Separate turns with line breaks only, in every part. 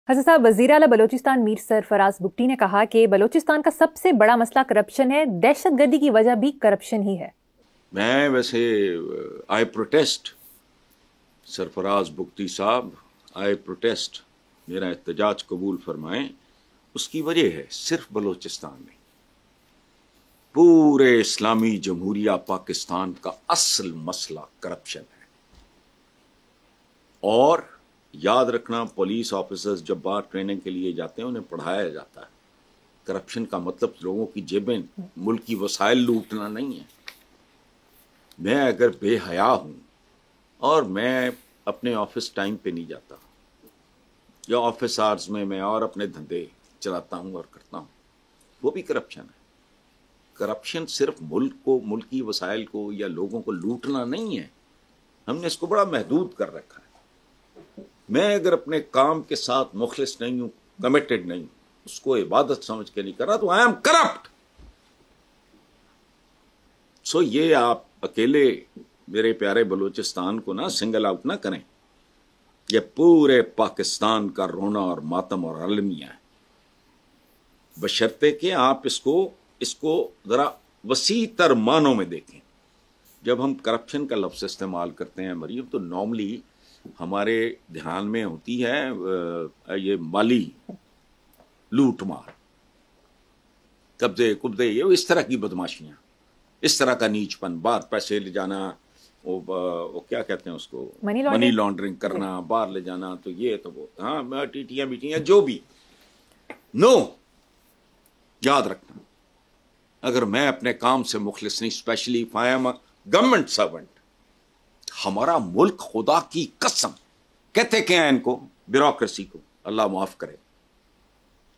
हसन साहब, वज़ीर आला बलोचिस्तान मीर सरफराज बुगटी ने कहा कि बलोचिस्तान का सबसे बड़ा मसला करप्शन है, दहशतगर्दी की वजह भी करप्शन ही है।
मैं वैसे आई प्रोटेस्ट सरफराज बुगटी साहब, आई प्रोटेस्ट, मेरा एहतजाज कबूल फरमाएं। उसकी वजह है सिर्फ बलोचिस्तान में, पूरे इस्लामी जमहूरिया पाकिस्तान का असल मसला करप्शन है। और याद रखना, पुलिस ऑफिसर्स जब बाहर ट्रेनिंग के लिए जाते हैं उन्हें पढ़ाया जाता है करप्शन का मतलब लोगों की जेबें, मुल्क की वसाइल लूटना नहीं है। मैं अगर बेहया हूं और मैं अपने ऑफिस टाइम पे नहीं जाता या ऑफिस आवर्स में मैं और अपने धंधे चलाता हूं और करता हूं, वो भी करप्शन है। करप्शन सिर्फ मुल्क को, मुल्क की वसाइल को या लोगों को लूटना नहीं है। हमने इसको बड़ा महदूद कर रखा है। मैं अगर अपने काम के साथ मुखलिस नहीं हूं, कमिटेड नहीं, उसको इबादत समझ के नहीं कर रहा, तो आई एम करप्ट। सो ये आप अकेले मेरे प्यारे बलूचिस्तान को ना सिंगल आउट ना करें। ये पूरे पाकिस्तान का रोना और मातम और अलमिया है, बशर्ते कि आप इसको जरा वसी तर मानों में देखें। जब हम करप्शन का लफ्ज़ इस्तेमाल करते हैं मरीम, तो नॉर्मली हमारे ध्यान में होती है ये माली लूट मार, कब्जे कुब्जे, ये इस तरह की बदमाशियां, इस तरह का नीचपन, बाहर पैसे ले जाना, वो क्या कहते हैं उसको, मनी लॉन्ड्रिंग करना, बाहर ले जाना, तो ये तो वो, हाँ, टीटियां बीटियां जो भी। नो, याद रखना, अगर मैं अपने काम से मुखलिस नहीं, specially if I am a government servant, हमारा मुल्क, खुदा की कसम, कहते क्या है इनको, ब्यूरोक्रेसी को अल्लाह माफ करे,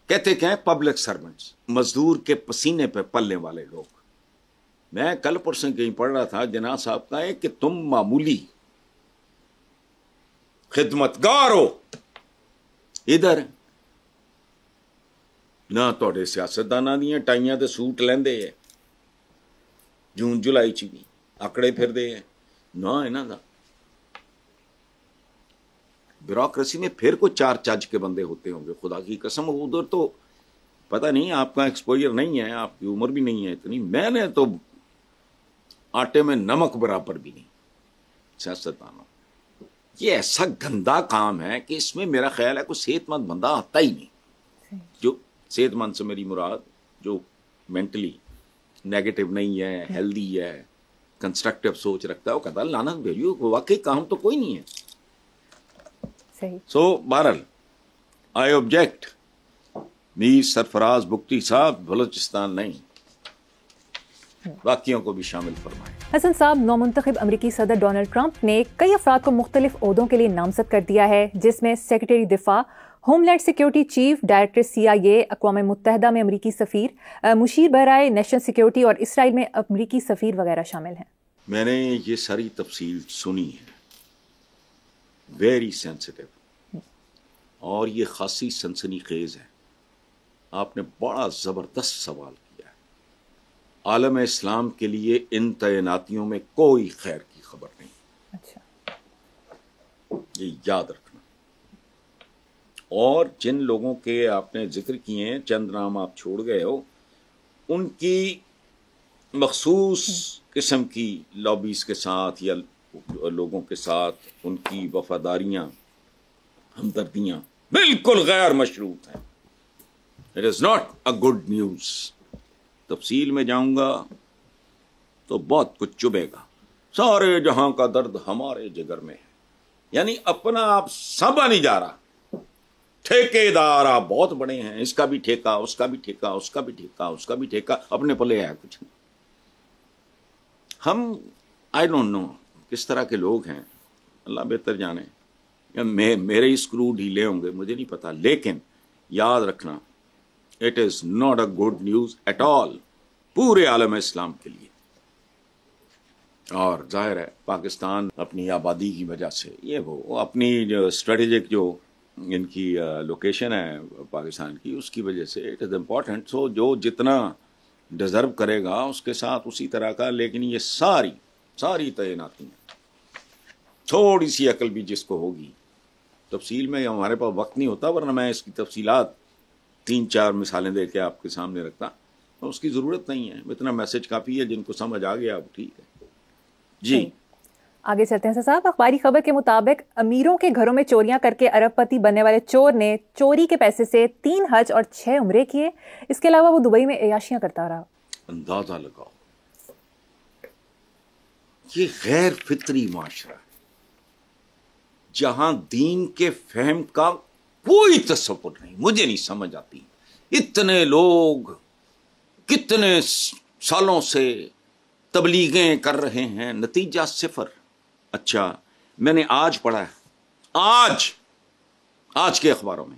कहते क्या है पब्लिक सर्वेंट्स, मजदूर के पसीने पे पलने वाले लोग। मैं कल परसों कहीं पढ़ रहा था, जनाब साहब का है कि तुम मामूली खिदमतगार हो, इधर ना तोड़े सियासतदाना दियां टाइयां ते सूट लेंदे है, जून जुलाई च भी आकड़े फिरदे है ना, इन्हां दा ब्यूरोक्रेसी में फिर कोई चार चज के बंदे होते होंगे, खुदा की कसम। उधर तो पता नहीं, आपका एक्सपोजर नहीं है, आपकी उम्र भी नहीं है इतनी, मैंने तो आटे में नमक बराबर भी नहीं सियासतदानों। ये ऐसा गंदा काम है कि इसमें मेरा ख्याल है कोई सेहतमंद बंदा आता ही नहीं। जो सेहतमंद से मेरी मुराद जो मेंटली नेगेटिव नहीं है, हेल्दी है, कंस्ट्रक्टिव सोच रखता है, वो कहता है लानत भेजियो, वाकई काम तो कोई नहीं है। सो बहरहाल आई ऑब्जेक्ट, मीर सरफराज बुगटी साहब बलोचिस्तान नहीं, बाकियों को भी शामिल फरमाएं।
हसन साहब, नौमुंतखब अमरीकी सदर डोनाल्ड ट्रंप ने कई अफराद को मुख्तलिफ ओहदों के लिए नामजद कर दिया है, जिसमें सेक्रेटरी दिफा, homeland security chief, director CIA, अक़वाम मुत्तहिदा में अमरीकी सफ़ीर, मुशीर बहराए नेशनल सिक्योरिटी और इसराइल में अमरीकी सफ़ीर वगैरह शामिल हैं।
मैंने ये सारी तफसील सुनी है, वेरी सेंसिटिव, और ये खासी सनसनीखेज है। आपने बड़ा ज़बरदस्त सवाल किया है। आलम इस्लाम के लिए इन तैनातियों में कोई खैर की खबर नहीं। अच्छा, ये याद रखना। और जिन लोगों के आपने जिक्र किए हैं, चंद नाम आप छोड़ गए हो, उनकी मखसूस किस्म की लॉबीज के साथ या लोगों के साथ उनकी वफादारियां, हमदर्दियां बिल्कुल गैर मशरूत हैं। It is not a good news. तफसील में जाऊंगा तो बहुत कुछ चुभेगा। सारे जहां का दर्द हमारे जिगर में है, यानी अपना आप संभा नहीं जा रहा। ठेकेदार आप बहुत बड़े हैं, इसका भी ठेका, उसका भी ठेका, उसका भी ठेका, उसका भी ठेका, अपने पले है कुछ नहीं। हम आई डोंट नो किस तरह के लोग हैं, अल्लाह बेहतर जाने, या मेरे स्क्रू ढीले होंगे, मुझे नहीं पता, लेकिन याद रखना, it is not a good news at all पूरे आलम इस्लाम के लिए। और जाहिर है पाकिस्तान अपनी आबादी की वजह से, ये वो अपनी जो स्ट्रेटेजिक जो इनकी लोकेशन है पाकिस्तान की, उसकी वजह से इट इज़ इम्पॉर्टेंट। सो जो जितना डिज़र्व करेगा उसके साथ उसी तरह का, लेकिन ये सारी तैनाती, थोड़ी सी अकल भी जिसको होगी تفصیل میں ہمارے پاس وقت نہیں ہوتا، ورنہ میں اس کی تفصیلات 3-4 مثالیں دے کے آپ کے سامنے رکھتا، اور اس کی ضرورت نہیں ہے، اتنا میسج کافی ہے، جن کو سمجھ آ گیا اب ٹھیک ہے جی۔
آگے چلتے ہیں صاحب، اخباری خبر کے مطابق امیروں کے گھروں میں چوریاں کر کے ارب پتی بننے والے چور نے چوری کے پیسے سے 3 حج اور 6 عمرے کیے، اس کے علاوہ وہ دبئی میں عیاشیاں کرتا رہا۔
اندازہ لگاؤ، یہ غیر فطری معاشرہ ہے جہاں دین کے فہم کا کوئی تصور نہیں، مجھے نہیں سمجھ آتی۔ اتنے لوگ کتنے سالوں سے تبلیغیں کر رہے ہیں، نتیجہ صفر۔ اچھا، میں نے آج پڑھا ہے، آج کے اخباروں میں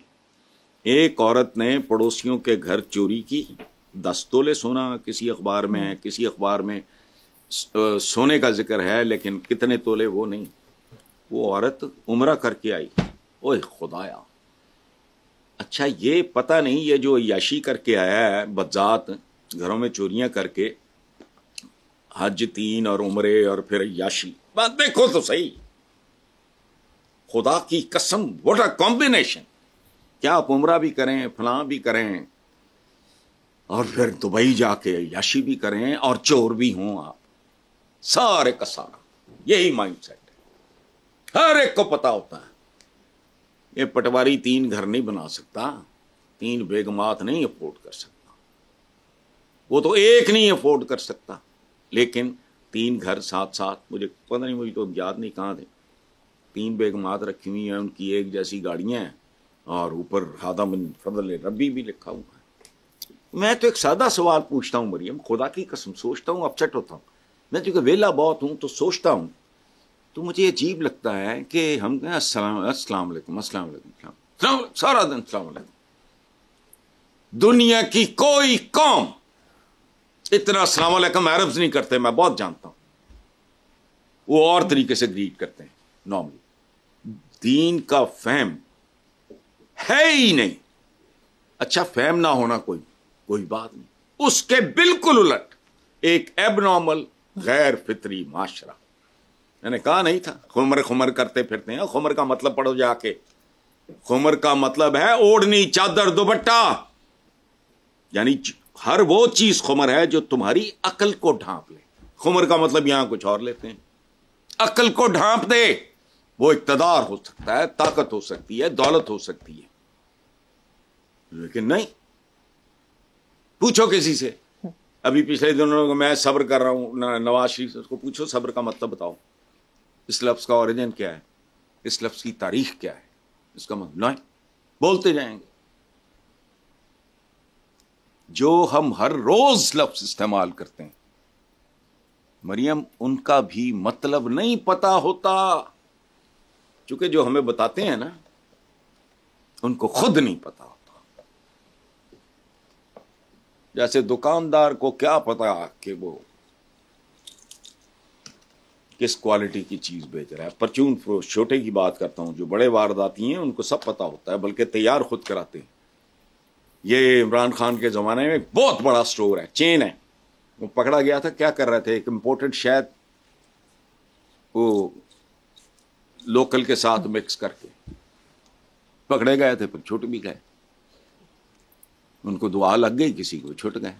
ایک عورت نے پڑوسیوں کے گھر چوری کی، 10 تولے سونا کسی اخبار میں سونے کا ذکر ہے، لیکن کتنے تولے وہ نہیں۔ وہ عورت عمرہ کر کے آئی، اوہ خدایا۔ اچھا، یہ پتہ نہیں یہ جو عیاشی کر کے آیا ہے بذات گھروں میں چوریاں کر کے، حج 3 اور عمرے اور پھر عیاشی، بات دیکھو تو صحیح، خدا کی قسم واٹ اے کمبینیشن۔ کیا آپ عمرہ بھی کریں، فلاں بھی کریں، اور پھر دبئی جا کے عیاشی بھی کریں، اور چور بھی ہوں آپ، سارے کا سارا یہی مائنڈ سیٹ ہے، ہر ایک کو پتا ہوتا ہے۔ یہ پٹواری 3 گھر نہیں بنا سکتا، 3 بیگمات نہیں افورڈ کر سکتا، وہ تو ایک نہیں افورڈ کر سکتا، لیکن 3 گھر ساتھ مجھے پتہ نہیں، مجھے تو یاد نہیں کہاں تھے، 3 بیگمات رکھی ہوئی ہیں، ان کی ایک جیسی گاڑیاں ہیں، اور اوپر ہادہ من فضل ربی بھی لکھا ہوا ہے۔ میں تو ایک سادہ سوال پوچھتا ہوں مریم، خدا کی قسم سوچتا ہوں، اپسیٹ ہوتا ہوں میں، چونکہ ویلا بہت ہوں تو سوچتا ہوں، تو مجھے عجیب لگتا ہے کہ ہم کہیں السلام علیکم سارا دن السلام علیکم۔ دنیا کی کوئی قوم اتنا السلام علیکم عربز نہیں کرتے، میں بہت جانتا ہوں، وہ اور طریقے سے گریٹ کرتے ہیں نارملی۔ دین کا فہم ہے ہی نہیں۔ اچھا، فہم نہ ہونا کوئی بات نہیں، اس کے بالکل الٹ ایک ایب نارمل غیر فطری معاشرہ۔ میں نے کہا نہیں تھا، خمر کرتے پھرتے ہیں۔ خمر کا مطلب پڑھو جا کے، خمر کا مطلب ہے اوڑھنی، چادر، دوپٹہ، یعنی ہر وہ چیز خمر ہے جو تمہاری عقل کو ڈھانپ لے۔ خمر کا مطلب یہاں کچھ اور لیتے ہیں، عقل کو ڈھانپ دے۔ وہ اقتدار ہو سکتا ہے، طاقت ہو سکتی ہے، دولت ہو سکتی ہے، لیکن نہیں۔ پوچھو کسی سے، ابھی پچھلے دنوں میں صبر کر رہا ہوں، نواز شریف سے، اس کو پوچھو صبر کا مطلب بتاؤ، اس لفظ کا اوریجن کیا ہے، اس لفظ کی تاریخ کیا ہے، اس کا مطلب نہیں، بولتے جائیں گے۔ جو ہم ہر روز لفظ استعمال کرتے ہیں مریم، ان کا بھی مطلب نہیں پتا ہوتا، چونکہ جو ہمیں بتاتے ہیں نا ان کو خود نہیں پتا ہوتا۔ جیسے دکاندار کو کیا پتا کہ وہ کس کوالٹی کی چیز بیچ رہا ہے، پرچون فروش، چھوٹے کی بات کرتا ہوں، جو بڑے وارداتی ہیں ان کو سب پتا ہوتا ہے، بلکہ تیار خود کراتے ہیں۔ یہ عمران خان کے زمانے میں بہت بڑا سٹور ہے، چین ہے، وہ پکڑا گیا تھا، کیا کر رہے تھے، ایک امپورٹڈ شہد وہ لوکل کے ساتھ مکس کر کے پکڑے گئے تھے، پھر چھوٹ بھی گئے، ان کو دعا لگ گئی، کسی کو چھوٹ گئے۔